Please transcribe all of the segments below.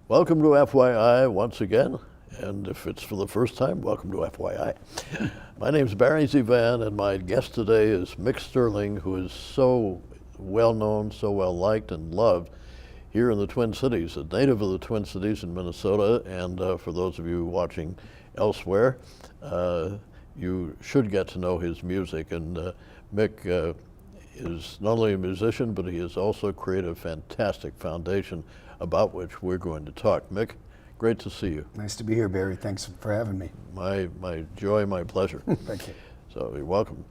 Welcome to FYI once again, and if it's for the first time, welcome to FYI. My name's Barry ZeVAN, and my guest today is Mick Sterling, who is so well known, so well liked and loved here in the Twin Cities, a native of the Twin Cities in Minnesota, and for those of you watching elsewhere, you should get to know his music. And Mick is not only a musician, but he has also created a fantastic foundation about which we're going to talk. Mick, great to see you. Nice to be here, Barry. Thanks for having me. My joy, my pleasure. Thank you. So you're welcome.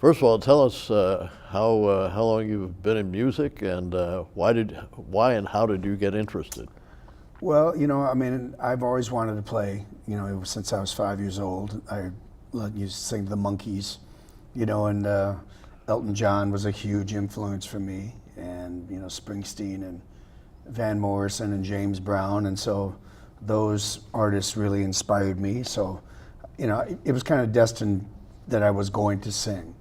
First of all, tell us how long you've been in music, and why and how did you get interested? Well, I mean, I've always wanted to play. Since I was 5 years old, I used to sing the Monkees, and Elton John was a huge influence for me, and Springsteen and Van Morrison and James Brown, and so those artists really inspired me. So, it was kind of destined that I was going to sing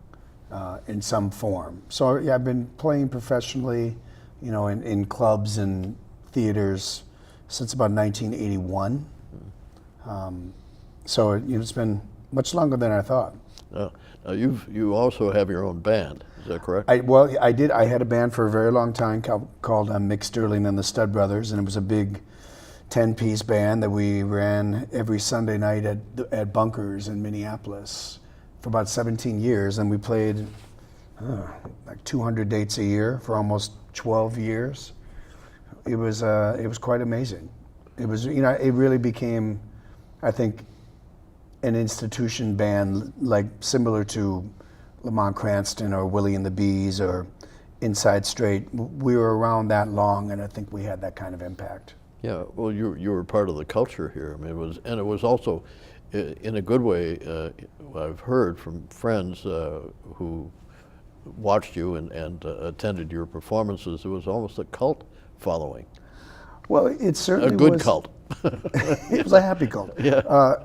in some form. So yeah, I've been playing professionally, in clubs and theaters since about 1981. So it's been much longer than I thought. Now you also have your own band, is that correct? I did. I had a band for a very long time called Mick Sterling and the Stud Brothers, and it was a big 10-piece band that we ran every Sunday night at Bunkers in Minneapolis for about 17 years, and we played like 200 dates a year for almost 12 years. It was quite amazing. It was, it really became, I think, an institution band, like similar to Lamont Cranston or Willie and the Bees or Inside Straight. We were around that long, and I think we had that kind of impact. Yeah, well, you were part of the culture here. I mean, it was also, in a good way, I've heard from friends who watched you and attended your performances. It was almost a cult following. Well, it certainly was. A good was, cult. It was a happy cult. Yeah.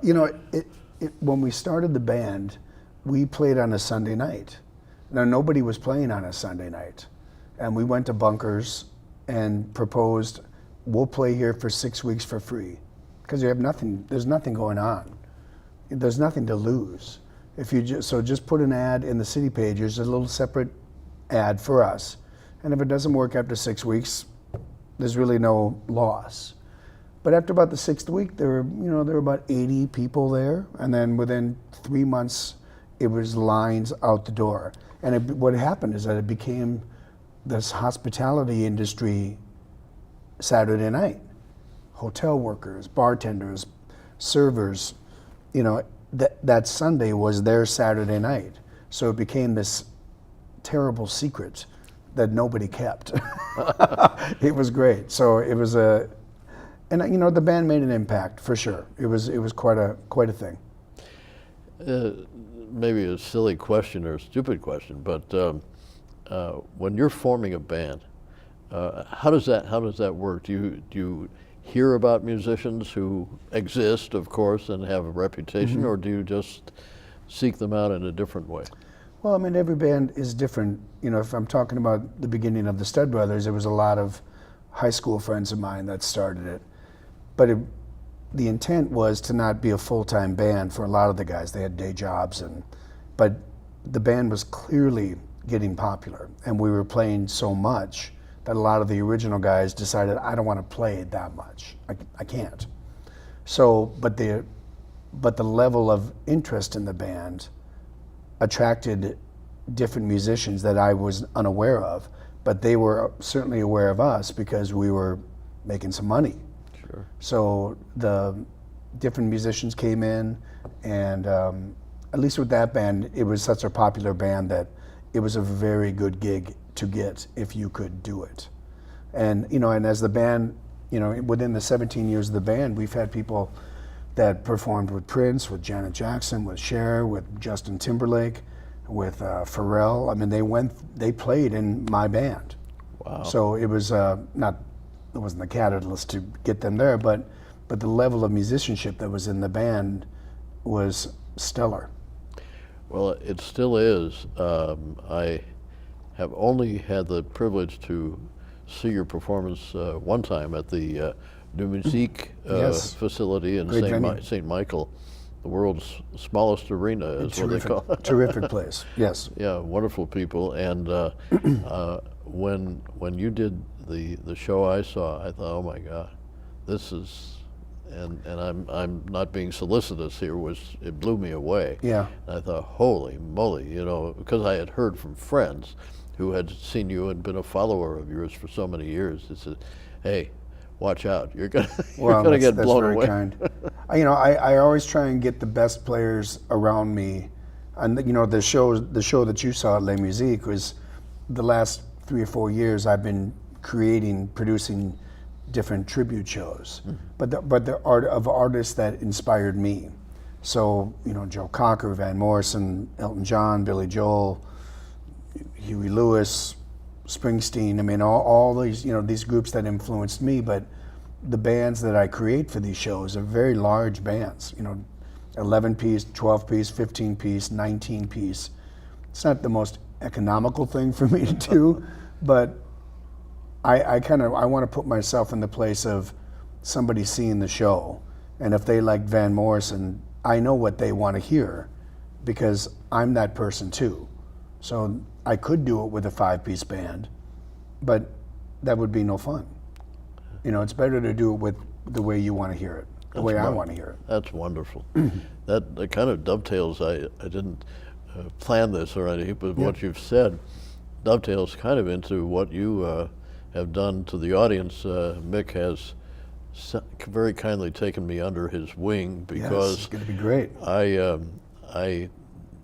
When we started the band, we played on a Sunday night. Now, nobody was playing on a Sunday night. And we went to Bunkers and proposed, we'll play here for 6 weeks for free. Because there's nothing going on. There's nothing to lose. If you just put an ad in the city pages, a little separate ad for us. And if it doesn't work after 6 weeks, there's really no loss. But after about the 6th week, there were about 80 people there, and then within 3 months, it was lines out the door. And what happened is that it became this hospitality industry Saturday night. Hotel workers, bartenders, servers, that Sunday was their Saturday night. So it became this terrible secret that nobody kept. It was great. So it was and the band made an impact for sure. It was quite a thing. Maybe a silly question or a stupid question, but when you're forming a band, how does that work? Do you hear about musicians who exist, of course, and have a reputation, or do you just seek them out in a different way? Well, I mean, every band is different. If I'm talking about the beginning of the Stud Brothers, there was a lot of high school friends of mine that started it. But the intent was to not be a full-time band for a lot of the guys. They had day jobs, but the band was clearly getting popular, and we were playing so much that a lot of the original guys decided, I don't want to play that much. I can't. So, but the level of interest in the band attracted different musicians that I was unaware of, but they were certainly aware of us because we were making some money. Sure. So the different musicians came in, and at least with that band, it was such a popular band that it was a very good gig to get if you could do it. And and as the band, within the 17 years of the band, we've had people that performed with Prince, with Janet Jackson, with Cher, with Justin Timberlake, with Pharrell. I mean, they played in my band. Wow. So it was it wasn't the catalyst to get them there, but the level of musicianship that was in the band was stellar. Well, it still is. I have only had the privilege to see your performance one time at the New Musique Yes. facility in Great venue. St. Michael, the world's smallest arena is what they call it. Terrific place. Yes. Yeah, wonderful people. And when you did the show I saw, I thought, oh my God, this is, and I'm not being solicitous here, it blew me away. Yeah. And I thought, holy moly, you know, because I had heard from friends who had seen you and been a follower of yours for so many years. They said, hey, watch out, you're gonna get blown very away. Kind. You know, I always try and get the best players around me, and you know, the show that you saw at Les Musiques was the last 3 or 4 years I've been producing different tribute shows, but the art of artists that inspired me. So you know, Joe Cocker, Van Morrison, Elton John, Billy Joel, Huey Lewis, Springsteen. I mean, all these, you know, these groups that influenced me. But the bands that I create for these shows are very large bands. You know, 11-piece, 12-piece, 15-piece, 19-piece. It's not the most economical thing for me to do, but I want to put myself in the place of somebody seeing the show, and if they like Van Morrison, I know what they want to hear because I'm that person too. So I could do it with a 5-piece band, but that would be no fun. You know, it's better to do it with the way you want to hear it, the way I want to hear it. That's wonderful. that kind of dovetails. I didn't plan this or anything, but what you've said dovetails kind of into what you have done to the audience. Mick has very kindly taken me under his wing because it's going to be great. I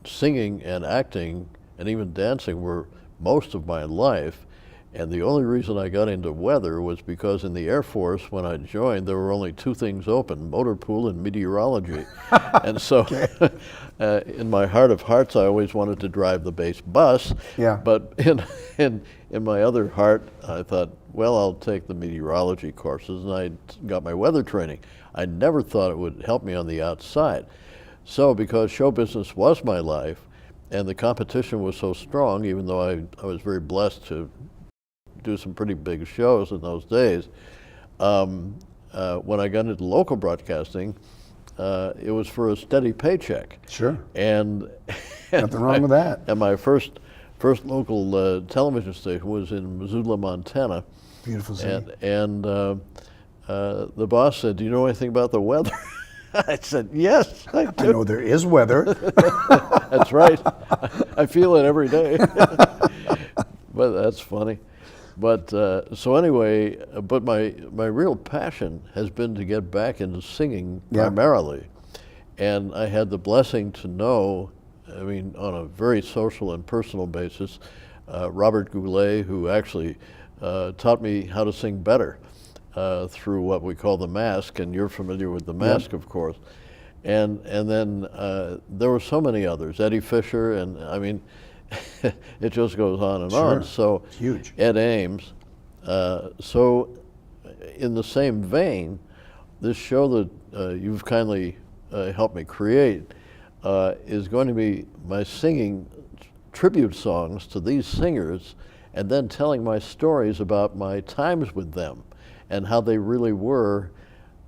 singing and acting and even dancing were most of my life, and the only reason I got into weather was because in the Air Force when I joined there were only 2 things open, motor pool and meteorology. And so in my heart of hearts I always wanted to drive the base bus, but in my other heart I thought, well, I'll take the meteorology courses, and I got my weather training. I never thought it would help me on the outside. So because show business was my life and the competition was so strong, even though I was very blessed to do some pretty big shows in those days, when I got into local broadcasting, it was for a steady paycheck. Sure. And nothing wrong with that. And my first local television station was in Missoula, Montana. Beautiful city. And the boss said, do you know anything about the weather? I said, yes, I do. I know there is weather. That's right. I feel it every day. But that's funny. But so anyway, but my real passion has been to get back into singing primarily. And I had the blessing to know, I mean, on a very social and personal basis, Robert Goulet, who actually taught me how to sing better through what we call the mask, and you're familiar with the mask, of course. And then there were so many others, Eddie Fisher, and I mean, it just goes on and on. So huge. Ed Ames. So in the same vein, this show that you've kindly helped me create is going to be my singing tribute songs to these singers and then telling my stories about my times with them and how they really were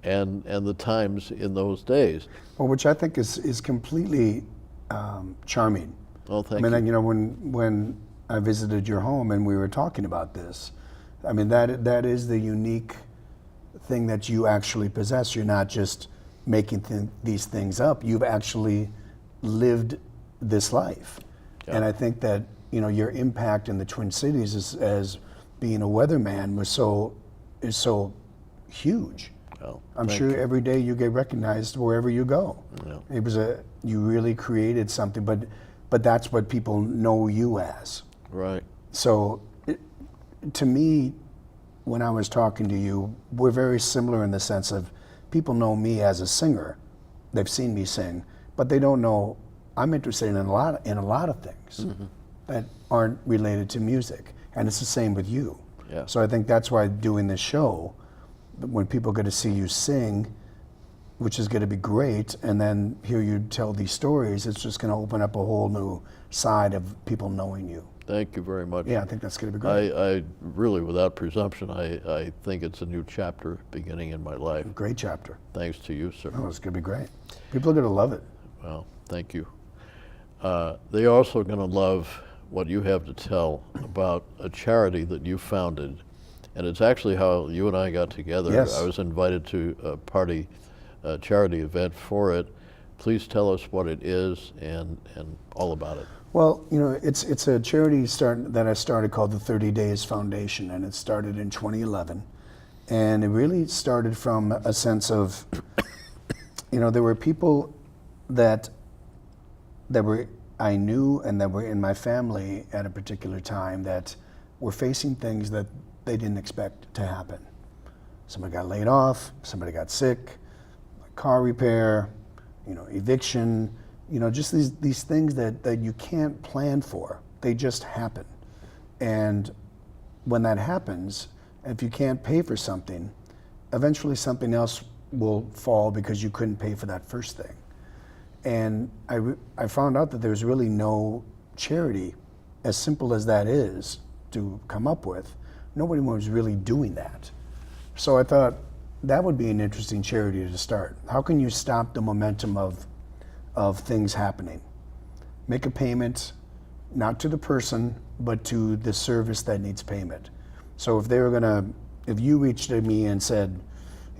and the times in those days. Well, which I think is completely charming. Oh, thank you. I mean, you know, when I visited your home and we were talking about this, I mean, that is the unique thing that you actually possess. You're not just making these things up. You've actually lived this life. And I think that, you know, your impact in the Twin Cities as being a weatherman is so huge. Well, I'm sure every day you get recognized wherever you go. Yeah. You really created something, but that's what people know you as. Right. So to me, when I was talking to you, we're very similar in the sense of people know me as a singer. They've seen me sing, but they don't know I'm interested in a lot of things that aren't related to music. And it's the same with you. Yeah. So I think that's why doing this show, when people get to see you sing, which is going to be great, and then hear you tell these stories, it's just going to open up a whole new side of people knowing you. Thank you very much. Yeah, I think that's going to be great. I really, without presumption, I think it's a new chapter beginning in my life. Great chapter. Thanks to you, sir. Oh, it's going to be great. People are going to love it. Well, thank you. They're also going to love what you have to tell about a charity that you founded. And it's actually how you and I got together. Yes. I was invited to a charity event for it. Please tell us what it is and all about it. Well, you know, it's a charity that I started called the 30 Days Foundation, and it started in 2011. And it really started from a sense of, you know, there were people that I knew and that were in my family at a particular time that were facing things that they didn't expect to happen. Somebody got laid off, somebody got sick, car repair, you know, eviction, you know, just these things that you can't plan for. They just happen. And when that happens, if you can't pay for something, eventually something else will fall because you couldn't pay for that first thing. And I found out that there's really no charity, as simple as that is to come up with. Nobody was really doing that. So I thought that would be an interesting charity to start. How can you stop the momentum of things happening? Make a payment, not to the person, but to the service that needs payment. So if you reached to me and said,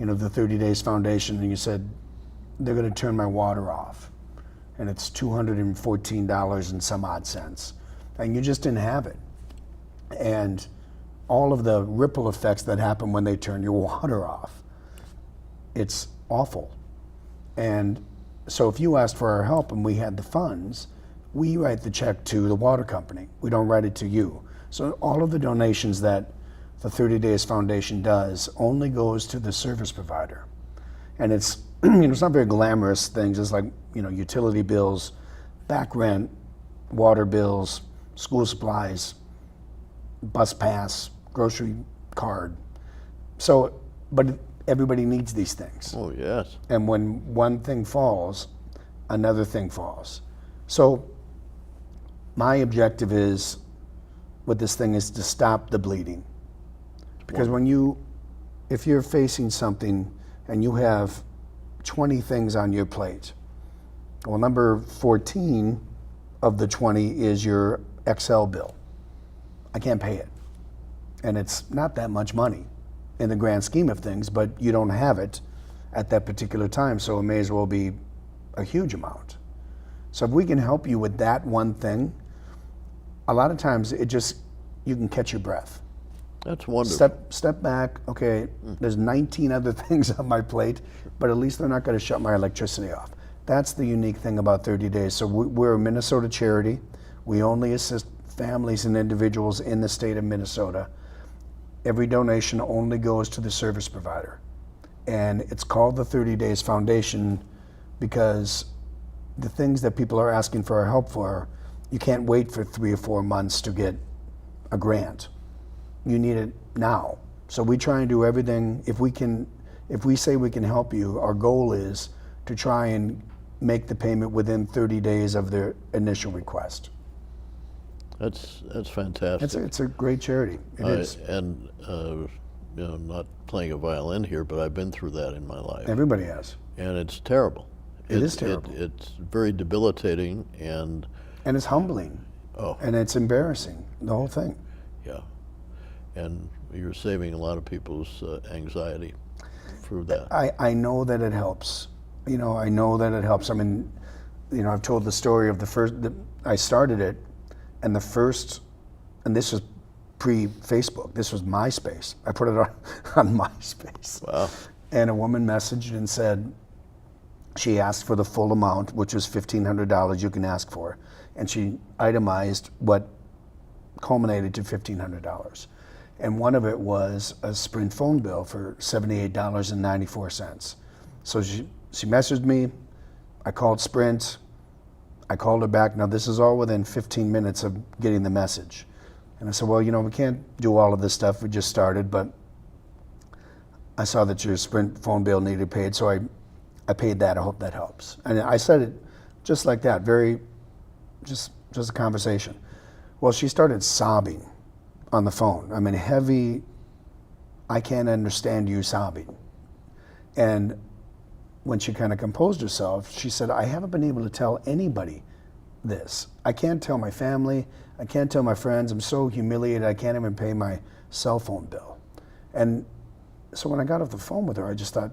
you know, the 30 Days Foundation, and you said, they're gonna turn my water off, and it's $214 and some odd cents, and you just didn't have it. And all of the ripple effects that happen when they turn your water off, it's awful. And so if you asked for our help and we had the funds, we write the check to the water company. We don't write it to you. So all of the donations that the 30 Days Foundation does only goes to the service provider. And it's, you know, it's not very glamorous things. It's like, you know, utility bills, back rent, water bills, school supplies, bus pass, grocery card. So, but everybody needs these things. Oh, yes. And when one thing falls, another thing falls. So my objective is, with this thing, is to stop the bleeding. Because if you're facing something and you have 20 things on your plate, well, number 14 of the 20 is your XL bill. I can't pay it. And it's not that much money in the grand scheme of things, but you don't have it at that particular time, so it may as well be a huge amount. So if we can help you with that one thing, a lot of times you can catch your breath. That's wonderful. Step back, okay, there's 19 other things on my plate, but at least they're not gonna shut my electricity off. That's the unique thing about 30 Days. So we're a Minnesota charity. We only assist families and individuals in the state of Minnesota. Every donation only goes to the service provider. And it's called the 30 Days Foundation because the things that people are asking for our help for, you can't wait for 3 or 4 months to get a grant. You need it now. So we try and do everything. If we say we can help you, our goal is to try and make the payment within 30 days of their initial request. That's fantastic. It's a great charity. It is. And you know, I'm not playing a violin here, but I've been through that in my life. Everybody has. And it's terrible. It is terrible. It's very debilitating and it's humbling. Oh. And it's embarrassing, the whole thing. Yeah. And you're saving a lot of people's anxiety through that. I know that it helps. You know, I know that it helps. I mean, you know, I've told the story of I started it, and this was pre-Facebook. This was MySpace. I put it on MySpace. Wow. And a woman messaged and said, she asked for the full amount, which was $1,500 you can ask for. And she itemized what culminated to $1,500. And one of it was a Sprint phone bill for $78.94. So she messaged me, I called Sprint, I called her back. Now this is all within 15 minutes of getting the message. And I said, well, you know, we can't do all of this stuff, we just started, but I saw that your Sprint phone bill needed paid, so I paid that, I hope that helps. And I said it just like that, just a conversation. Well, she started sobbing on the phone. I mean, heavy, I can't understand you sobbing. And when she kind of composed herself, she said, I haven't been able to tell anybody this. I can't tell my family. I can't tell my friends. I'm so humiliated. I can't even pay my cell phone bill. And so when I got off the phone with her, I just thought,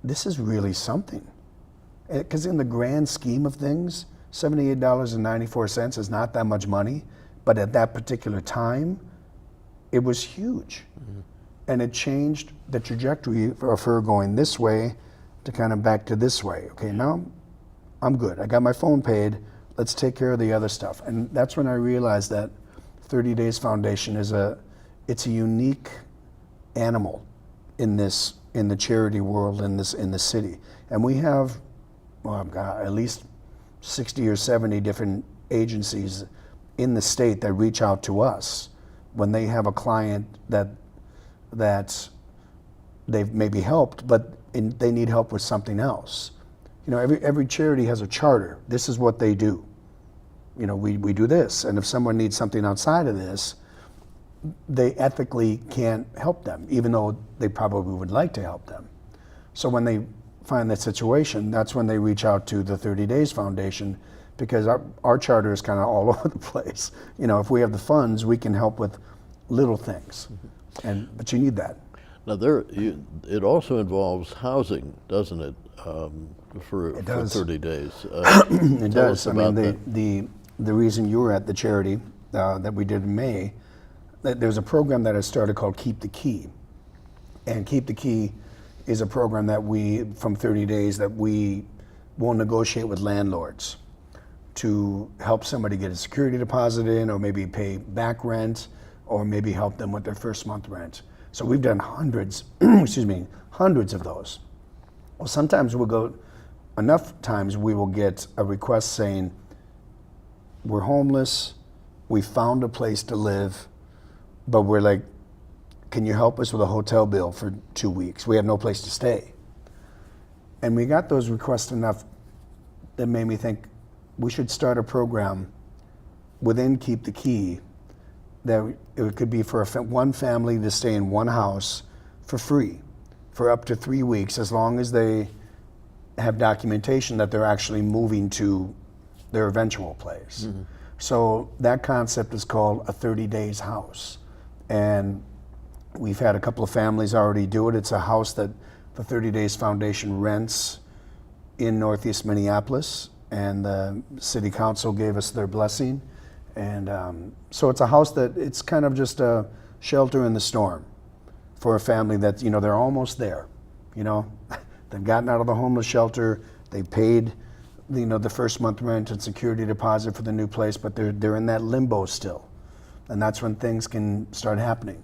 this is really something. Because in the grand scheme of things, $78.94 is not that much money, but at that particular time, it was huge. Mm-hmm. And it changed the trajectory of her going this way to kind of back to this way. Okay, now I'm good. I got my phone paid. Let's take care of the other stuff. And that's when I realized that 30 Days Foundation it's a unique animal in the charity world in the city. And we have, well, God, at least 60 or 70 different agencies in the state that reach out to us when they have a client that they've maybe helped, but they need help with something else. You know, every charity has a charter. This is what they do. You know, we do this, and if someone needs something outside of this, they ethically can't help them, even though they probably would like to help them. So when they find that situation, that's when they reach out to the 30 Days Foundation, because our charter is kind of all over the place. You know, if we have the funds, we can help with little things, but you need that. Now it also involves housing, doesn't it? For 30 days. It does. I mean, the reason you were at the charity that we did in May, there's a program that I started called Keep the Key, and Keep the Key is a program that from 30 Days, that we will negotiate with landlords to help somebody get a security deposit in, or maybe pay back rent, or maybe help them with their first month rent. So we've done hundreds, hundreds of those. Well, sometimes enough times we will get a request saying, we're homeless, we found a place to live, but we're like, can you help us with a hotel bill for 2 weeks? We have no place to stay. And we got those requests enough that made me think we should start a program within Keep the Key that it could be for one family to stay in one house for free for up to 3 weeks, as long as they have documentation that they're actually moving to their eventual place. Mm-hmm. So that concept is called a 30 Days house. And we've had a couple of families already do it. It's a house that the 30 Days Foundation rents in Northeast Minneapolis, and the city council gave us their blessing. And so it's a house that it's kind of just a shelter in the storm for a family that, you know, they're almost there. You know, they've gotten out of the homeless shelter, they paid, you know, the first month rent and security deposit for the new place, but they're in that limbo still. And that's when things can start happening.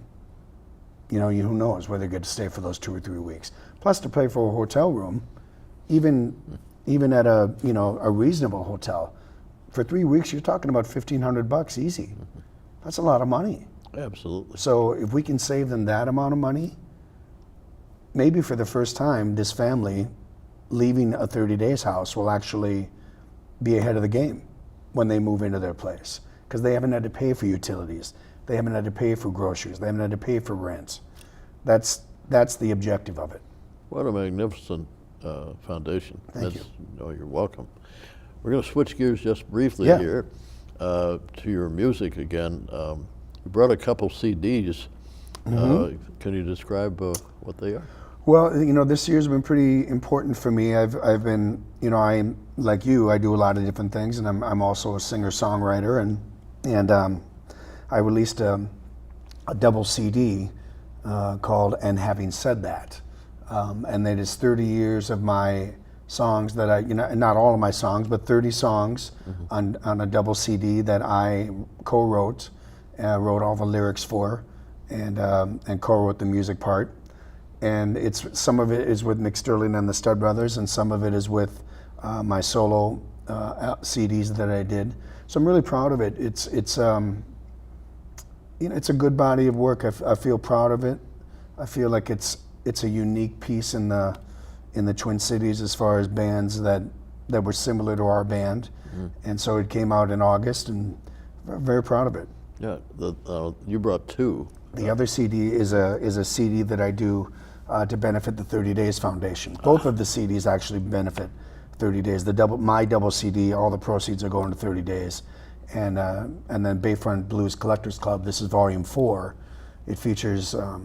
You know, who knows where they get to stay for those 2 or 3 weeks. Plus to pay for a hotel room, even at a reasonable hotel, for 3 weeks you're talking about $1,500 easy. That's a lot of money. Absolutely. So if we can save them that amount of money, maybe for the first time, this family leaving a 30 Days house will actually be ahead of the game when they move into their place, because they haven't had to pay for utilities. They haven't had to pay for groceries. They haven't had to pay for rent. That's the objective of it. What a magnificent foundation. Thank you. No, you're welcome. We're going to switch gears just briefly here to your music again. You brought a couple CDs. Mm-hmm. Can you describe what they are? Well, you know, this year's been pretty important for me. I've been, you know, I'm like you. I do a lot of different things, and I'm also a singer-songwriter, and I released a double CD called "And Having Said That," and that is 30 years of my songs that I, you know, not all of my songs, but 30 songs on a double CD that I co-wrote, wrote all the lyrics for, and co-wrote the music part. And some of it is with Mick Sterling and the Stud Brothers, and some of it is with my solo CDs that I did. So I'm really proud of it. It's you know, it's a good body of work. I feel proud of it. I feel like it's a unique piece in the Twin Cities as far as bands that were similar to our band. Mm-hmm. And so it came out in August, and Very proud of it. Yeah, you brought two. The other CD is a CD that I do to benefit the 30 Days Foundation. Both of the CDs actually benefit 30 Days. My double CD, all the proceeds are going to 30 Days. And then Bayfront Blues Collectors Club, this is volume 4. It features a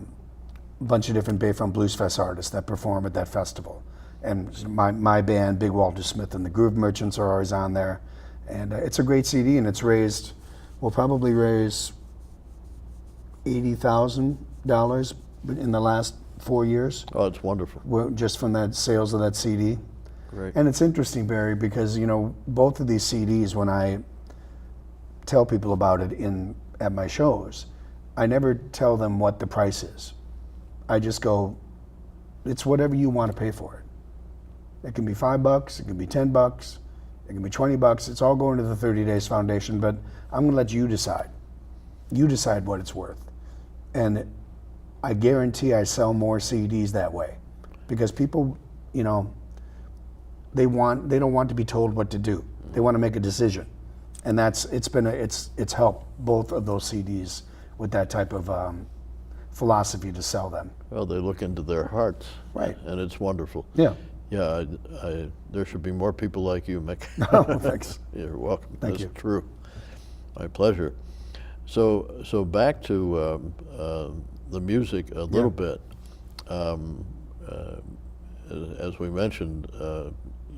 bunch of different Bayfront Blues Fest artists that perform at that festival. And my band, Big Walter Smith and the Groove Merchants, are always on there. And it's a great CD, and we'll probably raise $80,000 in the last 4 years. Oh, it's wonderful. Just from that sales of that CD. Great. And it's interesting, Barry, because both of these CDs, when I tell people about it at my shows, I never tell them what the price is. I just go, it's whatever you want to pay for it. It can be $5, it can be $10, it can be $20. It's all going to the 30 Days Foundation, but I'm going to let you decide. You decide what it's worth. And I guarantee I sell more CDs that way, because people, they don't want to be told what to do. They want to make a decision. And it's helped both of those CDs with that type of philosophy to sell them. Well, they look into their hearts. Right. And it's wonderful. Yeah. Yeah, there should be more people like you, Mick. Oh, thanks. You're welcome. Thank That's you. true. My pleasure. So back to the music a little bit. As we mentioned,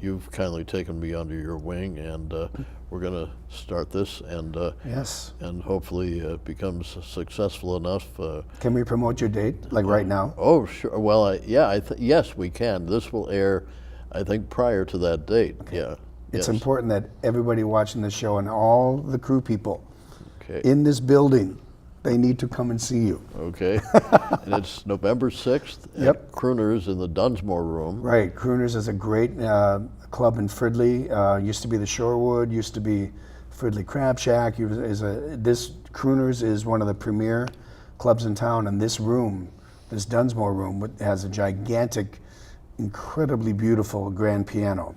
you've kindly taken me under your wing, and we're going to start this, and Yes. and hopefully it becomes successful enough. Can we promote your date, like right now? Oh, sure. Well, yes, we can. This will air, I think, prior to that date. Okay. Yeah. It's yes. important that everybody watching the show and all the crew people Okay. in this building, they need to come and see you. Okay. And it's November 6th at Yep. Crooners in the Dunsmore Room. Right. Crooners is a great club in Fridley. Used to be the Shorewood, used to be Fridley Crab Shack. This Crooners is one of the premier clubs in town, and this room, this Dunsmore Room, has a gigantic, incredibly beautiful grand piano.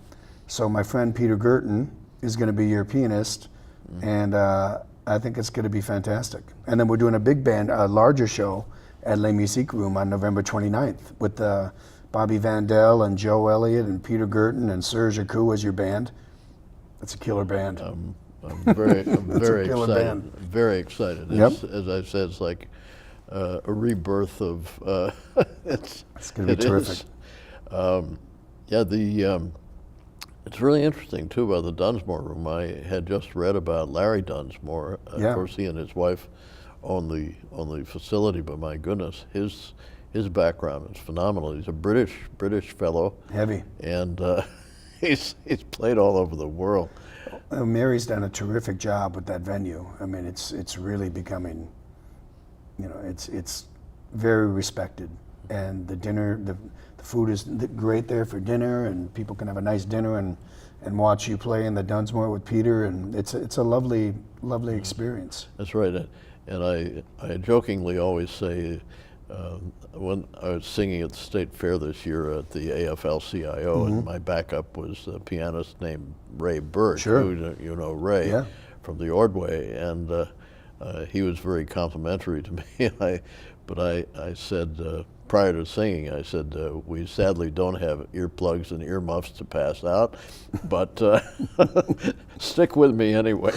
So my friend Peter Gerton is going to be your pianist, and I think it's going to be fantastic. And then we're doing a big band, a larger show at Les Musiques Room on November 29th with Bobby Vandell and Joe Elliott and Peter Gerton and Serge Acou as your band. It's a killer band. I'm very killer excited. band. Very excited. Yep. As I said, it's like a rebirth of. It's going to be terrific. It's really interesting too about the Dunsmore Room. I had just read about Larry Dunsmore. Of course, he and his wife own the facility, but my goodness, his background is phenomenal. He's a British fellow. Heavy. And he's played all over the world. Mary's done a terrific job with that venue. I mean, it's really becoming, it's very respected. And the dinner, the food is great there for dinner, and people can have a nice dinner and watch you play in the Dunsmore with Peter, and it's a lovely experience. That's right. And I jokingly always say, when I was singing at the State Fair this year at the AFL-CIO, and my backup was a pianist named Ray Birch, who you know Ray from the Ordway, and he was very complimentary to me. But I said, prior to singing, I said, we sadly don't have earplugs and earmuffs to pass out, but stick with me anyway.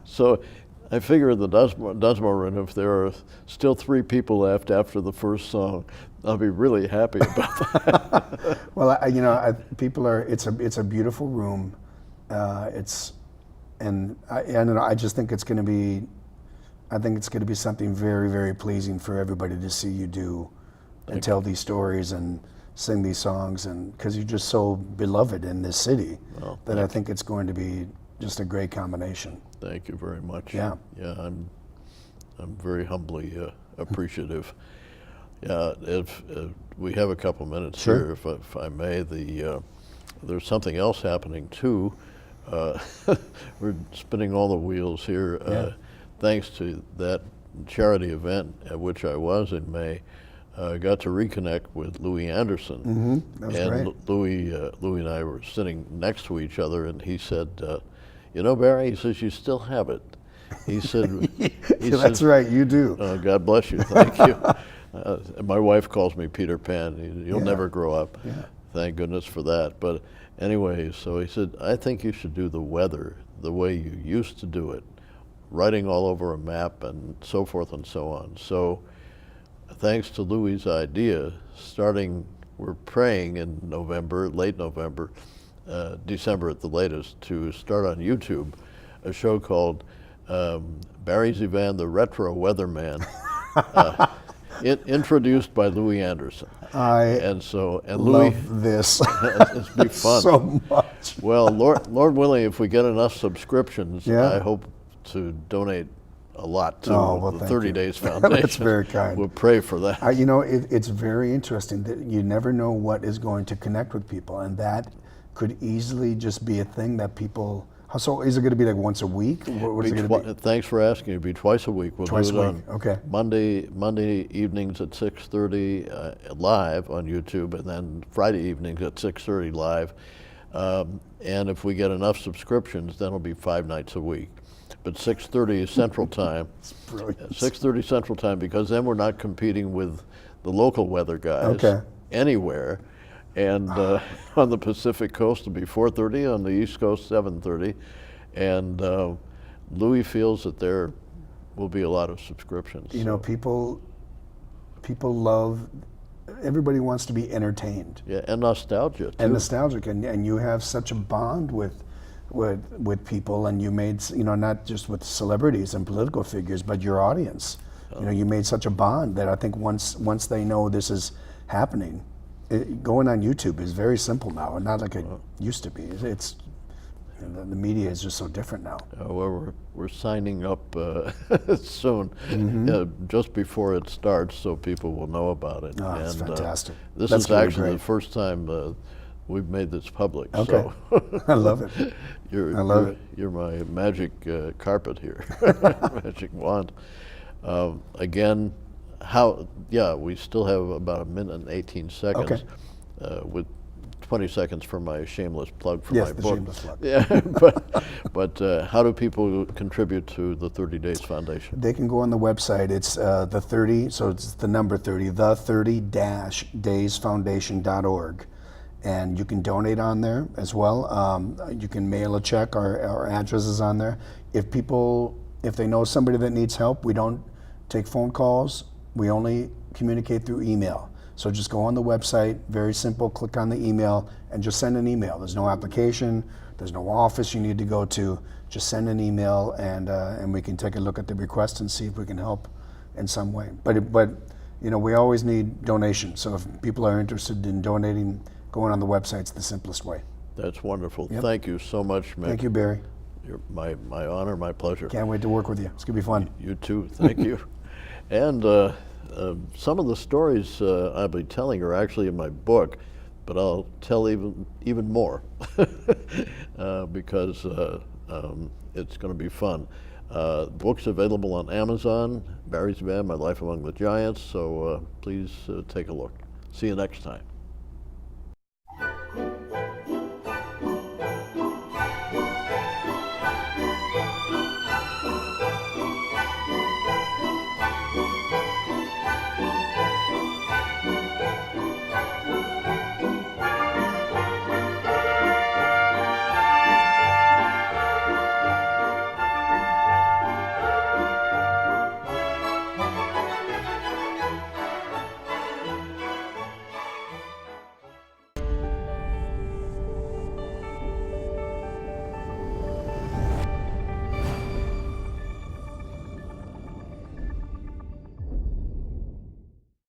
So I figure in the Dunsmore Room, if there are still 3 people left after the first song, I'll be really happy about that. Well, it's a beautiful room. I don't know, I just think it's going to be, something very, very pleasing for everybody to see you do and tell these stories and sing these songs, and because you're just so beloved in this city that I think it's going to be just a great combination. Thank you very much. Yeah. Yeah, I'm very humbly appreciative. Yeah, if we have a couple minutes here, if I may, there's something else happening too. We're spinning all the wheels here. Thanks to that charity event at which I was in May, got to reconnect with Louis Anderson. That was great. Louis and I were sitting next to each other, and he said, "You know, Barry," he says, "you still have it." He said, That's right, you do. God bless you, thank you. My wife calls me Peter Pan. You'll Yeah. never grow up. Yeah. Thank goodness for that. But anyway, so he said, I think you should do the weather the way you used to do it, writing all over a map and so forth and so on. So thanks to Louis' idea, we're praying in November, late November, December at the latest, to start on YouTube a show called Barry ZeVAN, the Retro Weatherman, introduced by Louis Anderson. And Louis, love this it's be fun. so much. Well, Lord willing, if we get enough subscriptions, Yeah. I hope to donate a lot to the thank 30 you. Days Foundation. That's very kind. We'll pray for that. You know, it's very interesting that you never know what is going to connect with people, and that could easily just be a thing that people. So is it going to be like once a week? What is it going to be? Thanks for asking. It'll be twice a week. We'll Twice do it a week. Okay. Monday evenings at 6:30 live on YouTube, and then Friday evenings at 6:30 live. And if we get enough subscriptions, then it'll be 5 nights a week. But 6:30 is Central Time. It's brilliant. 6:30 Central Time, because then we're not competing with the local weather guys anywhere. And on the Pacific Coast it'll be 4:30, on the East Coast 7:30, and Louis feels that there will be a lot of subscriptions. You know, people love. Everybody wants to be entertained. Yeah, and nostalgia too. And nostalgic, and you have such a bond with people, and you made, you know, not just with celebrities and political figures, but your audience. You know, you made such a bond that I think once they know this is happening, going on YouTube is very simple now, and not like it used to be. It's you know, the media is just so different now. Well, we're signing up soon, just before it starts, so people will know about it. Oh, that's fantastic. This That's is gonna be actually great. the first time we've made this public. Okay, So I love it. I love it. You're my magic carpet here, magic wand. Again, we still have about 1 minute and 18 seconds, with 20 seconds for my shameless plug for my the book. shameless plug. Yeah, but how do people contribute to the 30 Days Foundation? They can go on the website. It's the 30, so it's the number 30, the 30-daysfoundation.org. And you can donate on there as well. You can mail a check. Our address is on there. If they know somebody that needs help, we don't take phone calls. We only communicate through email. So just go on the website, very simple, click on the email, and just send an email. There's no application, there's no office you need to go to. Just send an email, and we can take a look at the request and see if we can help in some way. But you know, we always need donations. So if people are interested in donating, going on the website's the simplest way. That's wonderful. Yep. Thank you so much, Mick. Thank you, Barry. You're my honor, my pleasure. Can't wait to work with you. It's gonna be fun. You too. Thank you. And some of the stories I'll be telling are actually in my book, but I'll tell even more because it's going to be fun. Book's available on Amazon. Barry ZeVAN, My Life Among the Giants. So please take a look. See you next time.